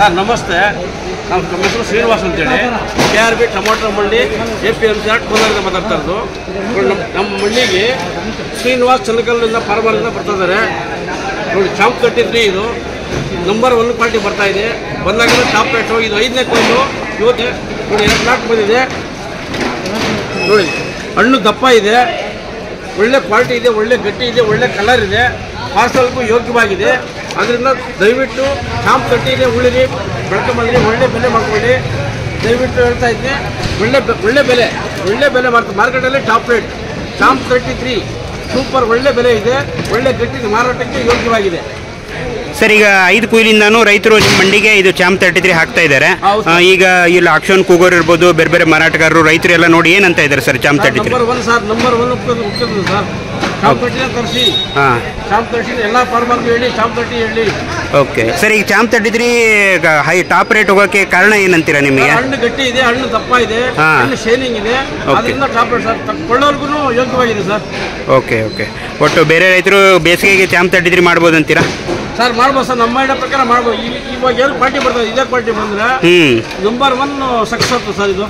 Sir ನಮಸ್ತೆ, ನಮ್ಮ ಹೆಸರು ಶ್ರೀನಿವಾಸ್ ಅಂತೇಳಿ, KRB ಟೊಮೊಟೊ ಮಂಡಿ APMC ಕೋಲಾರದಿಂದ ಮಾತಾಡ್ತಾ ಇರೋದು. ನಮ್ಮ ಮಂಡಿಗೆ ಶ್ರೀನಿವಾಸ್ ಚನ್ನಕಲ್ಲಿಂದ ಫಾರ್ಮರಿಂದ ಬರ್ತಾ ಇದ್ದಾರೆ ನೋಡಿ. ಚಾಂಪ್ ಕಟ್ಟಿದ್ರಿ, ಇದು ನಂಬರ್ 1 ಕ್ವಾಲಿಟಿ ಬರ್ತಾ ಇದೆ. ಬಂದಾಗಲೇ ಟಾಪ್ ರೇಟು. ಇದು 5ನೇ ಕೊಯ್ಲು. ಇವತ್ತು ನೋಡಿ 2 ಲಾಟ್ ಬಂದಿದೆ ನೋಡಿ. ಹಣ್ಣು ದಪ್ಪ ಇದೆ, ಒಳ್ಳೆ ಕ್ವಾಲಿಟಿ ಇದೆ, ಒಳ್ಳೆ ಗಟ್ಟಿ ಇದೆ, ಒಳ್ಳೆ ಕಲರ್ ಇದೆ, ಪಾರ್ಸಲ್ಗೂ ಯೋಗ್ಯವಾಗಿದೆ. ಅದರಿಂದ ದಯವಿಟ್ಟು ಚಾಂಪ್ ಕಟ್ಟಿದೆ ಉಳಿರಿ, ಬೆಳ್ಕೊಂಬಂದ್ರಿ, ಒಳ್ಳೆ ಬೆಲೆ ಮಾಡ್ಕೊಳ್ಳಿ. ದಯವಿಟ್ಟು ಹೇಳ್ತಾ ಇದ್ದೀನಿ, ಒಳ್ಳೆ ಬೆಲೆ ಮಾಡ್ತಾರೆ. ಮಾರ್ಕೆಟಲ್ಲಿ ಟಾಪ್ ರೇಟ್ ಚಾಂಪ್ 33 ಸೂಪರ್ ಒಳ್ಳೆ ಬೆಲೆ ಇದೆ, ಒಳ್ಳೆ ಗಟ್ಟಿ ಮಾರಾಟಕ್ಕೆ ಯೋಗ್ಯವಾಗಿದೆ. ಸರ್, ಈಗ 5 ಕೊಯ್ಲಿಂದಾನು ರೈತರು ನಿಮ್ಮ ಮಂಡಿಗೆ ಇದು ಚಾಂಪ್ 33 ಹಾಕ್ತಾ ಇದ್ದಾರೆ. ಈಗ ಇಲ್ಲಿ ಆಕ್ಷನ್ ಕೂಗೋರು ಇರ್ಬೋದು, ಬೇರೆ ಬೇರೆ ಮಾರಾಟಗಾರರು, ರೈತರು ಎಲ್ಲ ನೋಡಿ ಏನಂತ ಇದ್ದಾರೆ sir champ 33? Number 1 sir. Champ 30 ತರಿಸಿ. ಚಾಂಪ್ 30 ಎಲ್ಲ ಫಾರ್ಮರ್ಗೂ ಹೇಳಿ, ಚಾಂಪ್ 30 ಹೇಳಿ. ಓಕೆ ಸರ್, ಈಗ ಚಾಂಪ್ 33 ಹೈ ಟಾಪ್ ರೇಟ್ ಹೋಗೋಕ್ಕೆ ಕಾರಣ ಏನಂತೀರಾ ನಿಮಗೆ? ಹಣ್ಣು ಗಟ್ಟಿ ಇದೆ, ಹಣ್ಣು ದಪ್ಪ ಇದೆ, ಹಣ್ಣು ಶೈನಿಂಗ್ ಇದೆ, ಅದರಿಂದ ಟಾಪ್ ರೇಟ್ ಸರ್. ಕೊಳ್ಳೋರ್ಗು ಯೋಗ್ಯವಾಗಿದೆ ಸರ್. ಓಕೆ. ಒಟ್ಟು ಬೇರೆ ರೈತರು ಬೇಸಿಗೆಗೆ ಚಾಂಪ್ 33 ಮಾಡ್ಬೋದು ಅಂತೀರಾ ಸರ್? ಮಾಡ್ಬೋದು ಸರ್, ನಮ್ಮ ಮಾಡ್ಬೇಕಾದ್ರೆ ಮಾಡ್ಬೋದು. ಇವಾಗ ಏನು ಕ್ವಾಲಿಟಿ ಬರ್ತದೆ, ಇದೇ ಕ್ವಾಲಿಟಿ ಬಂದರೆ ನಂಬರ್ 1 ಸಕ್ಸಸ್ ಸರ್ ಇದು.